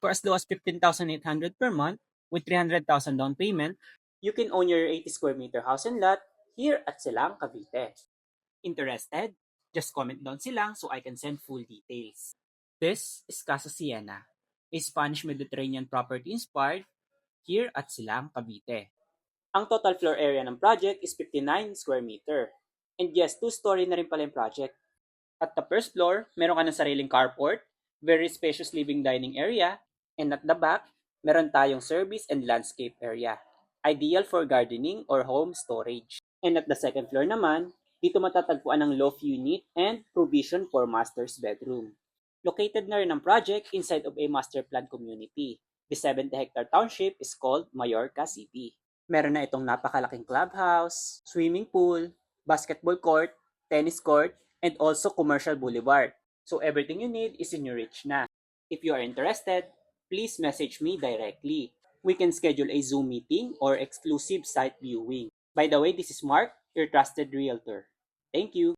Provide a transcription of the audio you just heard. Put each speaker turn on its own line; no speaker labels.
For as low as 15,800 per month with 300,000 down payment, you can own your 80 square meter house and lot here at Silang, Cavite. Interested? Just comment down Silang so I can send full details. This is Casa Siena, a Spanish Mediterranean property inspired here at Silang, Cavite. Ang total floor area ng project is 59 square meter. And yes, two-story na rin pala yung project. At the first floor, meron ka ng sariling carport, very spacious living dining area, and at the back, meron tayong service and landscape area. Ideal for gardening or home storage. And at the second floor naman, dito matatagpuan ang loft unit and provision for master's bedroom. Located na rin ang project inside of a master plan community. The 70-hectare township is called Mallorca City. Meron na itong napakalaking clubhouse, swimming pool, basketball court, tennis court, and also commercial boulevard. So everything you need is in your reach na. If you are interested, please message me directly. We can schedule a Zoom meeting or exclusive site viewing. By the way, this is Mark, your trusted realtor. Thank you.